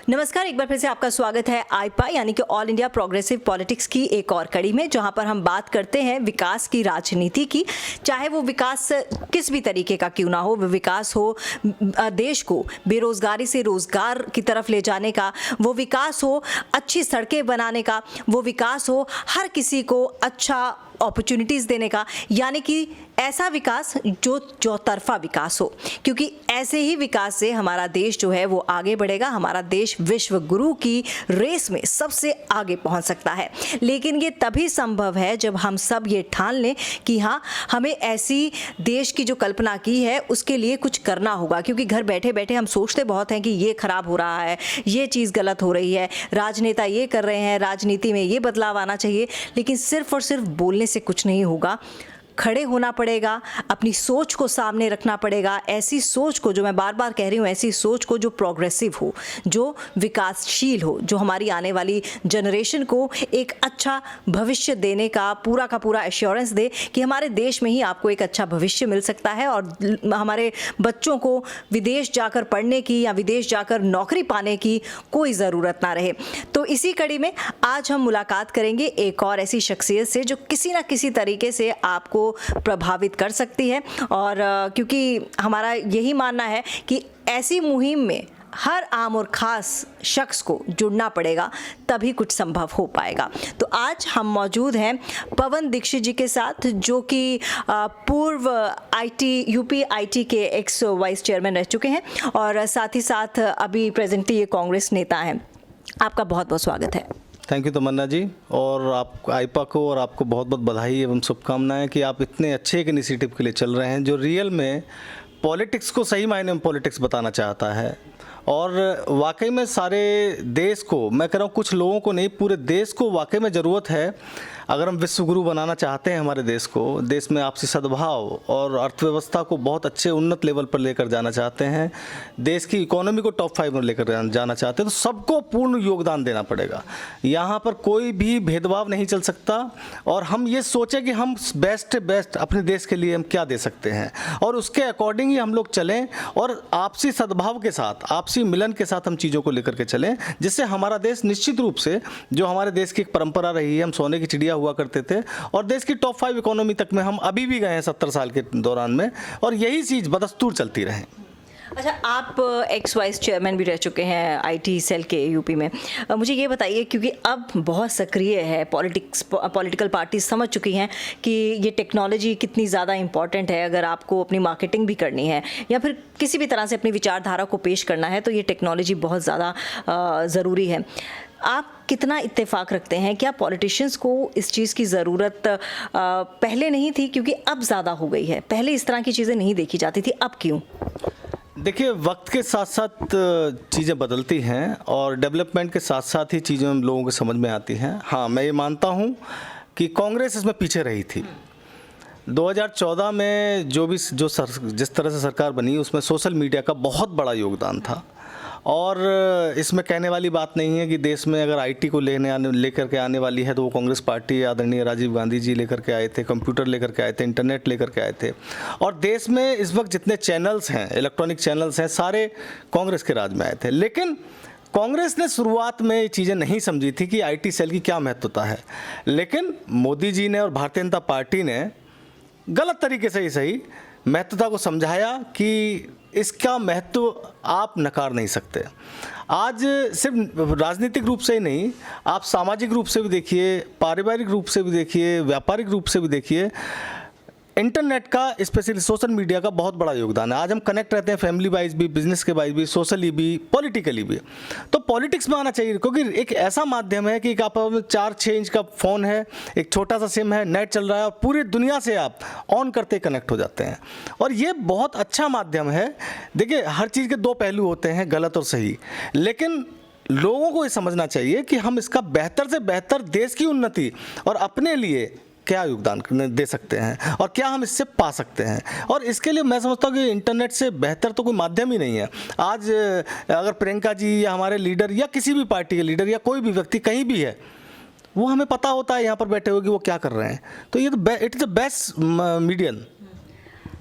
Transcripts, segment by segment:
नमस्कार, एक बार फिर से आपका स्वागत है आईपा यानी कि ऑल इंडिया प्रोग्रेसिव पॉलिटिक्स की एक और कड़ी में, जहां पर हम बात करते हैं विकास की राजनीति की। चाहे वो विकास किस भी तरीके का क्यों ना हो, वो विकास हो देश को बेरोजगारी से रोजगार की तरफ ले जाने का, वो विकास हो अच्छी सड़कें बनाने का, वो विकास हो हर किसी को अच्छा अपॉर्चुनिटीज़ देने का, यानी कि ऐसा विकास जो चौतरफा विकास हो, क्योंकि ऐसे ही विकास से हमारा देश जो है वो आगे बढ़ेगा। हमारा देश विश्व गुरु की रेस में सबसे आगे पहुंच सकता है, लेकिन ये तभी संभव है जब हम सब ये ठान लें कि हाँ, हमें ऐसी देश की जो कल्पना की है उसके लिए कुछ करना होगा। क्योंकि घर बैठे बैठे हम सोचते बहुत हैं कि ये खराब हो रहा है, ये चीज़ गलत हो रही है, राजनेता ये कर रहे हैं, राजनीति में ये बदलाव आना चाहिए, लेकिन सिर्फ और सिर्फ बोलने से कुछ नहीं होगा। खड़े होना पड़ेगा, अपनी सोच को सामने रखना पड़ेगा, ऐसी सोच को, जो मैं बार बार कह रही हूँ, ऐसी सोच को जो प्रोग्रेसिव हो, जो विकासशील हो, जो हमारी आने वाली जनरेशन को एक अच्छा भविष्य देने का पूरा एश्योरेंस दे कि हमारे देश में ही आपको एक अच्छा भविष्य मिल सकता है और हमारे बच्चों को विदेश जाकर पढ़ने की या विदेश जाकर नौकरी पाने की कोई ज़रूरत ना रहे। तो इसी कड़ी में आज हम मुलाकात करेंगे एक और ऐसी शख्सियत से जो किसी ना किसी तरीके से आपको प्रभावित कर सकती है। और क्योंकि हमारा यही मानना है कि ऐसी मुहिम में हर आम और ख़ास शख्स को जुड़ना पड़ेगा, तभी कुछ संभव हो पाएगा। तो आज हम मौजूद हैं पवन दीक्षित जी के साथ, जो कि पूर्व यूपी आईटी के एक्स वाइस चेयरमैन रह चुके हैं और साथ ही साथ अभी प्रेजेंटली ये कांग्रेस नेता हैं। आपका बहुत बहुत स्वागत है। थैंक यू तमन्ना जी, और आप आईपा को और आपको बहुत बहुत बधाई एवं शुभकामनाएं कि आप इतने अच्छे एक इनिशिएटिव के लिए चल रहे हैं जो रियल में पॉलिटिक्स को सही मायने में पॉलिटिक्स बताना चाहता है। और वाकई में सारे देश को, मैं कह रहा हूँ कुछ लोगों को नहीं, पूरे देश को वाकई में ज़रूरत है। अगर हम विश्व गुरु बनाना चाहते हैं हमारे देश को, देश में आपसी सद्भाव और अर्थव्यवस्था को बहुत अच्छे उन्नत लेवल पर लेकर जाना चाहते हैं, देश की इकोनॉमी को टॉप 5 में लेकर जाना चाहते हैं, तो सबको पूर्ण योगदान देना पड़ेगा। यहाँ पर कोई भी भेदभाव नहीं चल सकता और हम ये सोचें कि हम बेस्ट अपने देश के लिए हम क्या दे सकते हैं और उसके अकॉर्डिंग ही हम लोग चलें और आपसी सद्भाव के साथ, आपसी मिलन के साथ हम चीज़ों को लेकर के चलें, जिससे हमारा देश निश्चित रूप से, जो हमारे देश की एक परंपरा रही है, हम सोने की चिड़िया हुआ करते थे और देश की टॉप 5 इकोनॉमी तक में हम अभी भी गए हैं 70 साल के दौरान में, और यही चीज़ बदस्तूर चलती रहे। अच्छा, आप एक्स वाइस चेयरमैन भी रह चुके हैं आईटी सेल के यूपी में। मुझे ये बताइए, क्योंकि अब बहुत सक्रिय है पॉलिटिकल पार्टी समझ चुकी हैं कि ये टेक्नोलॉजी कितनी ज़्यादा इम्पॉर्टेंट है। अगर आपको अपनी मार्केटिंग भी करनी है या फिर किसी भी तरह से अपनी विचारधारा को पेश करना है, तो ये टेक्नोलॉजी बहुत ज़्यादा ज़रूरी है। आप कितना इत्तेफाक रखते हैं, क्या पॉलिटिशियंस को इस चीज़ की ज़रूरत पहले नहीं थी, क्योंकि अब ज़्यादा हो गई है? पहले इस तरह की चीज़ें नहीं देखी जाती थी, अब क्यों? देखिए, वक्त के साथ साथ चीज़ें बदलती हैं और डेवलपमेंट के साथ साथ ही चीज़ें हम लोगों को समझ में आती हैं। हाँ, मैं ये मानता हूँ कि कांग्रेस इसमें पीछे रही थी। 2014 में जिस तरह से सरकार बनी, उसमें सोशल मीडिया का बहुत बड़ा योगदान था। और इसमें कहने वाली बात नहीं है कि देश में अगर आईटी को लेकर के आने वाली है तो वो कांग्रेस पार्टी, आदरणीय राजीव गांधी जी लेकर के आए थे, कंप्यूटर लेकर के आए थे, इंटरनेट लेकर के आए थे। और देश में इस वक्त जितने चैनल्स हैं, इलेक्ट्रॉनिक चैनल्स हैं, सारे कांग्रेस के राज में आए थे। लेकिन कांग्रेस ने शुरुआत में ये चीज़ें नहीं समझी थी कि आईटी सेल की क्या महत्वता है। लेकिन मोदी जी ने और भारतीय जनता पार्टी ने गलत तरीके से ही सही महत्वता को समझाया कि इसका महत्व आप नकार नहीं सकते। आज सिर्फ राजनीतिक रूप से ही नहीं, आप सामाजिक रूप से भी देखिए, पारिवारिक रूप से भी देखिए, व्यापारिक रूप से भी देखिए, इंटरनेट का, स्पेशली सोशल मीडिया का बहुत बड़ा योगदान है। आज हम कनेक्ट रहते हैं फैमिली वाइज भी, बिजनेस के वाइज भी, सोशली भी, पॉलिटिकली भी। तो पॉलिटिक्स में आना चाहिए, क्योंकि एक ऐसा माध्यम है कि आप 4-6 इंच का फ़ोन है, एक छोटा सा सिम है, नेट चल रहा है और पूरी दुनिया से आप ऑन करते कनेक्ट हो जाते हैं। और ये बहुत अच्छा माध्यम है। देखिए, हर चीज़ के 2 पहलू होते हैं, गलत और सही, लेकिन लोगों को ये समझना चाहिए कि हम इसका बेहतर से बेहतर देश की उन्नति और अपने लिए क्या योगदान दे सकते हैं और क्या हम इससे पा सकते हैं। और इसके लिए मैं समझता हूँ कि इंटरनेट से बेहतर तो कोई माध्यम ही नहीं है। आज अगर प्रियंका जी या हमारे लीडर या किसी भी पार्टी के लीडर या कोई भी व्यक्ति कहीं भी है, वो हमें पता होता है यहाँ पर बैठे हुए कि वो क्या कर रहे हैं। तो ये तो it is the best medium.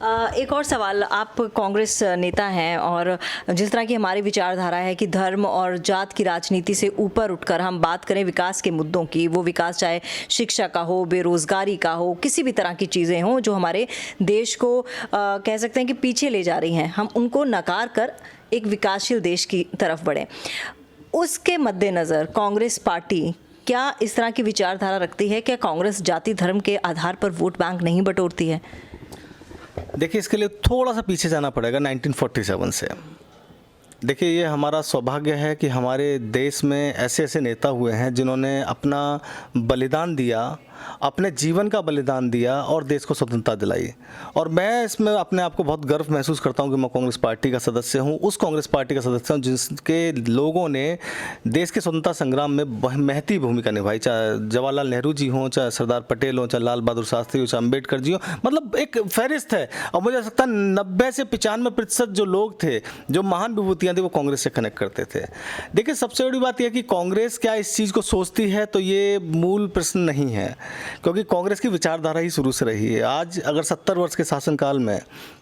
एक और सवाल, आप कांग्रेस नेता हैं और जिस तरह की हमारी विचारधारा है कि धर्म और जात की राजनीति से ऊपर उठकर हम बात करें विकास के मुद्दों की, वो विकास चाहे शिक्षा का हो, बेरोजगारी का हो, किसी भी तरह की चीज़ें हों जो हमारे देश को कह सकते हैं कि पीछे ले जा रही हैं, हम उनको नकार कर एक विकासशील देश की तरफ बढ़ें। उसके मद्देनज़र कांग्रेस पार्टी क्या इस तरह की विचारधारा रखती है? क्या कांग्रेस जाति धर्म के आधार पर वोट बैंक नहीं बटोरती है? देखिए, इसके लिए थोड़ा सा पीछे जाना पड़ेगा 1947 से। देखिए, ये हमारा सौभाग्य है कि हमारे देश में ऐसे ऐसे नेता हुए हैं जिन्होंने अपना बलिदान दिया, अपने जीवन का बलिदान दिया और देश को स्वतंत्रता दिलाई। और मैं इसमें अपने आप को बहुत गर्व महसूस करता हूं कि मैं कांग्रेस पार्टी का सदस्य हूं, उस कांग्रेस पार्टी का सदस्य हूं जिसके लोगों ने देश के स्वतंत्रता संग्राम में महती भूमिका निभाई, चाहे जवाहरलाल नेहरू जी हों, चाहे सरदार पटेल हों, चाहे लाल बहादुर शास्त्री हो, चाहे अम्बेडकर जी हों। मतलब एक फहरिस्त है। और मुझे लगता है 90 से 95% जो लोग थे, जो महान विभूतियाँ थी, वो कांग्रेस से कनेक्ट करते थे। देखिए, सबसे बड़ी बात यह कि कांग्रेस क्या इस चीज़ को सोचती है, तो ये मूल प्रश्न नहीं है, क्योंकि कांग्रेस की विचारधारा ही शुरू से रही है। आज अगर 70 वर्ष के शासनकाल में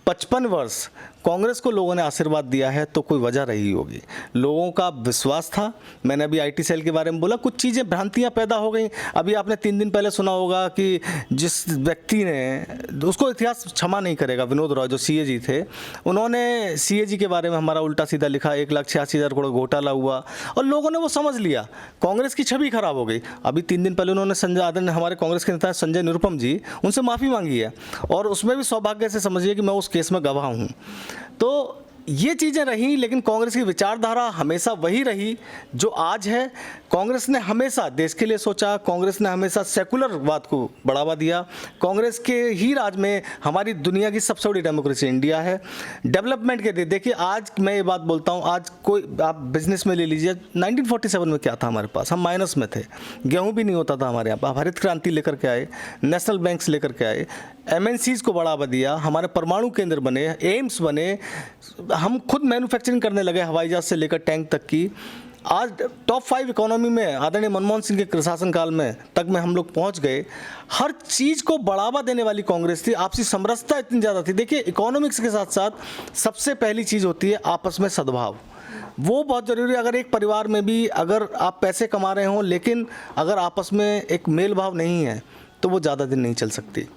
55 वर्ष कांग्रेस को लोगों ने आशीर्वाद दिया है तो कोई वजह रही होगी। लोगों का विश्वास था। मैंने अभी आईटी सेल के बारे में बोला, कुछ चीज़ें भ्रांतियां पैदा हो गई। अभी आपने 3 दिन पहले सुना होगा कि जिस व्यक्ति ने, उसको इतिहास क्षमा नहीं करेगा, विनोद रॉय जो सीएजी थे, उन्होंने सीएजी के बारे में हमारा उल्टा सीधा लिखा, 1,86,000 करोड़ घोटाला हुआ और लोगों ने वो समझ लिया, कांग्रेस की छवि खराब हो गई। अभी 3 दिन पहले उन्होंने संजय आदरणीय हमारे कांग्रेस के नेता संजय निरुपम जी, उनसे माफ़ी मांगी है और उसमें भी सौभाग्य से समझिए कि मैं उस केस में गवाह हूँ। तो ये चीज़ें रहीं, लेकिन कांग्रेस की विचारधारा हमेशा वही रही जो आज है। कांग्रेस ने हमेशा देश के लिए सोचा, कांग्रेस ने हमेशा सेकुलरवाद को बढ़ावा दिया। कांग्रेस के ही राज में हमारी दुनिया की सबसे बड़ी डेमोक्रेसी इंडिया है। डेवलपमेंट के लिए देखिए, आज मैं ये बात बोलता हूँ, आज कोई आप बिजनेस में ले लीजिए, 1947 में क्या था हमारे पास, हम माइनस में थे, गेहूँ भी नहीं होता था हमारे यहाँ। आप हरित क्रांति लेकर के आए, नेशनल बैंक्स लेकर के आए, MNCs को बढ़ावा दिया, हमारे परमाणु केंद्र बने, एम्स बने, हम खुद मैन्युफैक्चरिंग करने लगे, हवाई जहाज से लेकर टैंक तक की। आज टॉप 5 इकोनॉमी में आदरणीय मनमोहन सिंह के शासनकाल में तक में हम लोग पहुंच गए। हर चीज़ को बढ़ावा देने वाली कांग्रेस थी। आपसी समरसता इतनी ज़्यादा थी। देखिए, इकोनॉमिक्स के साथ साथ सबसे पहली चीज़ होती है आपस में सद्भाव, वो बहुत ज़रूरी है। अगर एक परिवार में भी अगर आप पैसे कमा रहे हों, लेकिन अगर आपस में एक मेल भाव नहीं है, तो वो ज़्यादा दिन नहीं चल सकती।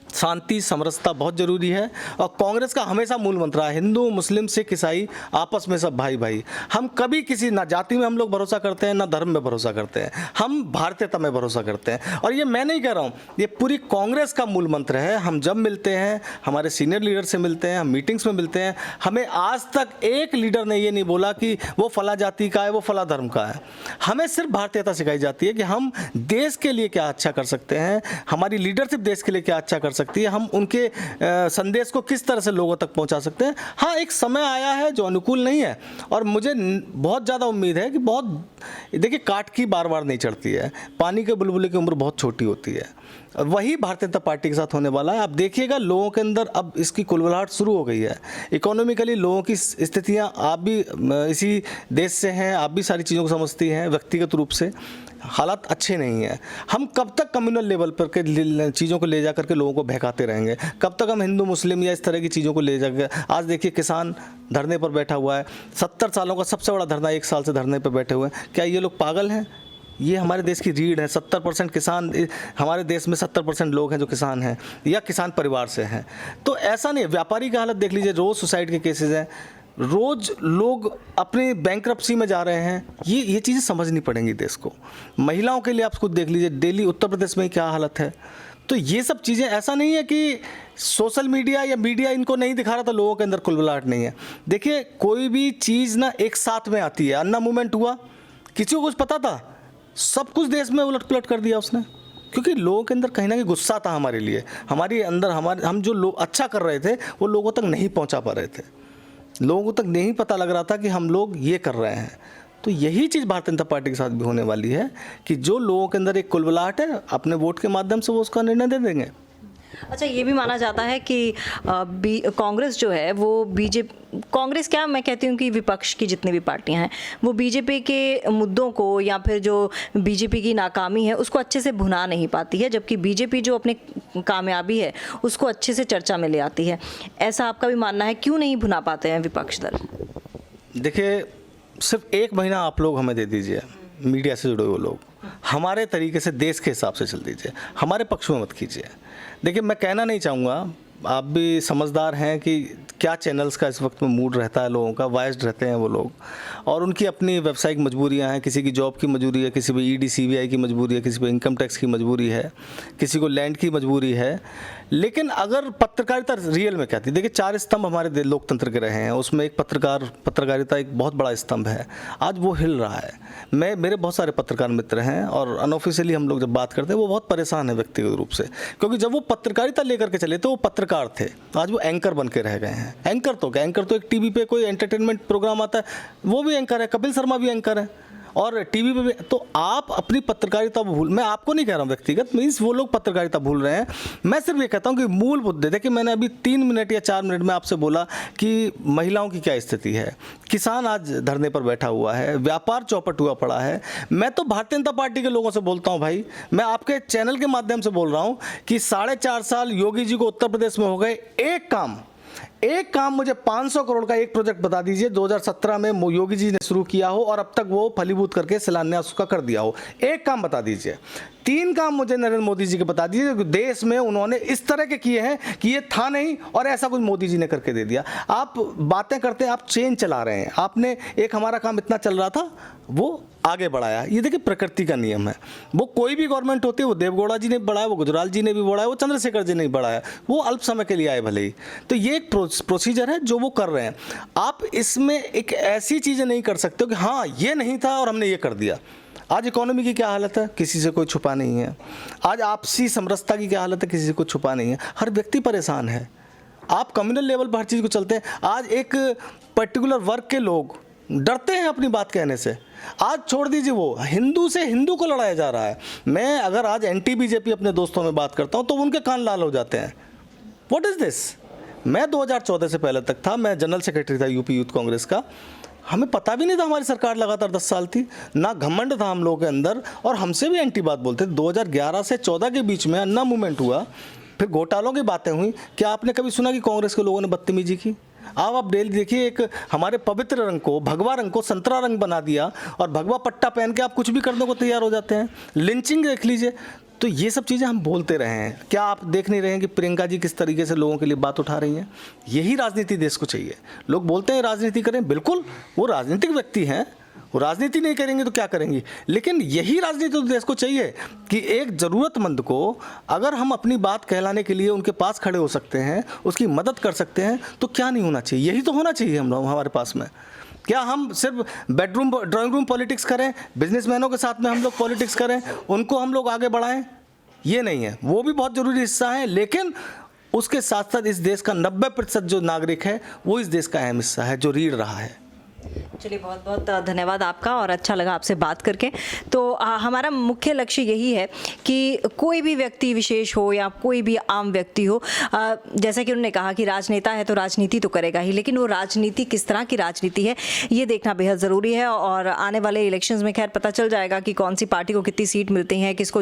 शांति समरसता बहुत ज़रूरी है और कांग्रेस का हमेशा मूल मंत्र है, हिंदू मुस्लिम सिख ईसाई आपस में सब भाई भाई। हम कभी किसी ना जाति में हम लोग भरोसा करते हैं, ना धर्म में भरोसा करते हैं, हम भारतीयता में भरोसा करते हैं। और ये मैं नहीं कह रहा हूँ, ये पूरी कांग्रेस का मूल मंत्र है। हम जब मिलते हैं, हमारे सीनियर लीडर से मिलते हैं, हम मीटिंग्स में मिलते हैं, हमें आज तक एक लीडर ने ये नहीं बोला कि वो फला जाति का है, वो फला धर्म का है। हमें सिर्फ भारतीयता सिखाई जाती है कि हम देश के लिए क्या अच्छा कर सकते हैं, हमारी लीडरशिप देश के लिए क्या अच्छा कर सकते हैं, हम उनके संदेश को किस तरह से लोगों तक पहुंचा सकते हैं। हाँ, एक समय आया है जो अनुकूल नहीं है और मुझे बहुत ज़्यादा उम्मीद है कि बहुत, देखिए, काट की बार बार नहीं चढ़ती है, पानी के बुलबुले की उम्र बहुत छोटी होती है। वही भारतीय जनता पार्टी के साथ होने वाला है। आप देखिएगा, लोगों के अंदर अब इसकी कुलबुलाहट शुरू हो गई है। इकोनॉमिकली लोगों की स्थितियाँ, आप भी इसी देश से हैं, आप भी सारी चीज़ों को समझती हैं, व्यक्तिगत रूप से हालात अच्छे नहीं हैं। हम कब तक कम्युनल लेवल पर के चीज़ों को ले जा करके लोगों को बहकाते रहेंगे? कब तक हम हिंदू मुस्लिम या इस तरह की चीज़ों को ले जाकर? आज देखिए, किसान धरने पर बैठा हुआ है, 70 सालों का सबसे बड़ा धरना, 1 साल से धरने पर बैठे हुए हैं। क्या ये लोग पागल हैं? ये हमारे देश की रीढ़ है। 70% किसान, हमारे देश में 70% लोग हैं जो किसान हैं या किसान परिवार से हैं। तो ऐसा नहीं, व्यापारी की हालत देख लीजिए, रोज़ सुसाइड के केसेस हैं, रोज़ लोग अपनी बैंकरप्सी में जा रहे हैं। ये चीज़ें समझनी पड़ेंगी देश को। महिलाओं के लिए आप खुद देख लीजिए, डेली उत्तर प्रदेश में क्या हालत है। तो ये सब चीज़ें, ऐसा नहीं है कि सोशल मीडिया या मीडिया इनको नहीं दिखा रहा था, लोगों के अंदर कुलबुलाहट नहीं है। देखिए, कोई भी चीज़ ना एक साथ में आती है। अन्ना मूवमेंट हुआ, किसी को कुछ पता था? सब कुछ देश में उलट पुलट कर दिया उसने, क्योंकि लोगों के अंदर कहीं ना कहीं गुस्सा था हमारे लिए। हमारे अंदर हम जो लोग अच्छा कर रहे थे वो लोगों तक नहीं पहुंचा पा रहे थे। लोगों तक नहीं पता लग रहा था कि हम लोग ये कर रहे हैं। तो यही चीज़ भारतीय जनता पार्टी के साथ भी होने वाली है कि जो लोगों के अंदर एक कुलबुलाहट है, अपने वोट के माध्यम से वो उसका निर्णय दे देंगे। अच्छा, ये भी माना जाता है कि कांग्रेस जो है वो बीजेपी, कांग्रेस क्या, मैं कहती हूँ कि विपक्ष की जितनी भी पार्टियां हैं वो बीजेपी के मुद्दों को या फिर जो बीजेपी की नाकामी है उसको अच्छे से भुना नहीं पाती है, जबकि बीजेपी जो अपने कामयाबी है उसको अच्छे से चर्चा में ले आती है। ऐसा आपका भी मानना है, क्यों नहीं भुना पाते हैं विपक्ष दल? देखिए, सिर्फ 1 महीना आप लोग हमें दे दीजिए, मीडिया से जुड़े हुए लोग, हमारे तरीके से देश के हिसाब से चल दीजिए, हमारे पक्ष में मत कीजिए। देखिए, मैं कहना नहीं चाहूँगा, आप भी समझदार हैं कि क्या चैनल्स का इस वक्त में मूड रहता है लोगों का, वाइस्ड रहते हैं वो लोग, और उनकी अपनी व्यवसायिक मजबूरियां हैं, किसी की जॉब की मजबूरी है, किसी पे ईडी सीबीआई की मजबूरी है, किसी पे इनकम टैक्स की मजबूरी है, किसी को लैंड की मजबूरी है। लेकिन अगर पत्रकारिता रियल में क्या थी, देखिए 4 स्तंभ हमारे लोकतंत्र के रहे हैं, उसमें एक पत्रकारिता एक बहुत बड़ा स्तंभ है, आज वो हिल रहा है। मेरे बहुत सारे पत्रकार मित्र हैं और अनऑफिशियली हम लोग जब बात करते हैं वो बहुत परेशान है व्यक्तिगत रूप से, क्योंकि जब वो पत्रकारिता लेकर के चले तो वो पत्रकार थे, आज वो एंकर बन के रह गए हैं। एंकर तो क्या, एंकर तो एक टीवी पे कोई एंटरटेनमेंट प्रोग्राम आता है वो भी एंकर है, कपिल शर्मा भी एंकर है, और टीवी पे भी। तो आप अपनी पत्रकारिता भूल, मैं आपको नहीं कह रहा हूँ व्यक्तिगत, मीन्स वो लोग पत्रकारिता भूल रहे हैं। मैं सिर्फ ये कहता हूँ कि मूल मुद्दे, देखिए मैंने अभी 3 मिनट या 4 मिनट में आपसे बोला कि महिलाओं की क्या स्थिति है, किसान आज धरने पर बैठा हुआ है, व्यापार चौपट हुआ पड़ा है। मैं तो भारतीय जनता पार्टी के लोगों से बोलता हूँ भाई, मैं आपके चैनल के माध्यम से बोल रहा हूँ कि 4.5 साल योगी जी को उत्तर प्रदेश में हो गए, एक काम मुझे 500 करोड़ का एक प्रोजेक्ट बता दीजिए 2017 में योगी जी ने शुरू किया हो और अब तक वो फलीभूत करके शिलान्यास उसका कर दिया हो। एक काम बता दीजिए। 3 काम मुझे नरेंद्र मोदी जी के बता दीजिए कि देश में उन्होंने इस तरह के किए हैं कि ये था नहीं और ऐसा कुछ मोदी जी ने करके दे दिया। आप बातें करते हैं, आप चेन चला रहे हैं, आपने एक हमारा काम इतना चल रहा था वो आगे बढ़ाया। ये देखिए प्रकृति का नियम है, वो कोई भी गवर्नमेंट होती है, वो देवगौड़ा जी ने बढ़ाया, वो गुजराल जी ने भी बढ़ाया, वो चंद्रशेखर जी ने भी बढ़ाया, वो अल्प समय के लिए आए भले ही। तो ये एक प्रोसीजर है जो वो कर रहे हैं। आप इसमें एक ऐसी चीज़ें नहीं कर सकते हो कि हाँ ये नहीं था और हमने ये कर दिया। आज इकोनॉमी की क्या हालत है, किसी से कोई छुपा नहीं है। आज आपसी समरसता की क्या हालत है, किसी से कोई छुपा नहीं है। हर व्यक्ति परेशान है। आप कम्युनल लेवल पर हर चीज़ को चलते हैं। आज एक पर्टिकुलर वर्ग के लोग डरते हैं अपनी बात कहने से। आज छोड़ दीजिए, वो हिंदू से हिंदू को लड़ाया जा रहा है। मैं अगर आज एंटी बीजेपी अपने दोस्तों में बात करता हूँ तो उनके कान लाल हो जाते हैं। What is this? मैं 2014 से पहले तक था, मैं जनरल सेक्रेटरी था यूपी यूथ कांग्रेस का। हमें पता भी नहीं था हमारी सरकार लगातार 10 साल थी, ना घमंड था हम लोगों के अंदर, और हमसे भी एंटी बात बोलते थे। 2011 से 14 के बीच में अन्ना मूवमेंट हुआ, फिर घोटालों की बातें हुई। क्या आपने कभी सुना कि कांग्रेस के लोगों ने बदतमीजी की? आप डेली देखिए, एक हमारे पवित्र रंग को, भगवा रंग को संतरा रंग बना दिया और भगवा पट्टा पहन के आप कुछ भी करने को तैयार हो जाते हैं। लिंचिंग देख लीजिए। तो ये सब चीज़ें हम बोलते रहे हैं। क्या आप देख नहीं रहे हैं कि प्रियंका जी किस तरीके से लोगों के लिए बात उठा रही हैं? यही राजनीति देश को चाहिए। लोग बोलते हैं राजनीति करें, बिल्कुल वो राजनीतिक व्यक्ति हैं, वो राजनीति नहीं करेंगे तो क्या करेंगी, लेकिन यही राजनीति तो देश को चाहिए कि एक ज़रूरतमंद को अगर हम अपनी बात कहलाने के लिए उनके पास खड़े हो सकते हैं, उसकी मदद कर सकते हैं, तो क्या नहीं होना चाहिए? यही तो होना चाहिए हम लोग हमारे पास में। क्या हम सिर्फ बेडरूम ड्राइंग रूम पॉलिटिक्स करें, बिजनेसमैनों के साथ में हम लोग पॉलिटिक्स करें, उनको हम लोग आगे बढ़ाएं? ये नहीं है। वो भी बहुत ज़रूरी हिस्सा है, लेकिन उसके साथ साथ इस देश का 90% जो नागरिक है वो इस देश का अहम हिस्सा है जो रीढ़ रहा है। चलिए, बहुत बहुत धन्यवाद आपका, और अच्छा लगा आपसे बात करके। तो हमारा मुख्य लक्ष्य यही है कि कोई भी व्यक्ति विशेष हो या कोई भी आम व्यक्ति हो, जैसा कि उन्होंने कहा कि राजनेता है तो राजनीति तो करेगा ही, लेकिन वो राजनीति किस तरह की राजनीति है ये देखना बेहद ज़रूरी है। और आने वाले इलेक्शंस में खैर पता चल जाएगा कि कौन सी पार्टी को कितनी सीट मिलती हैं, किसको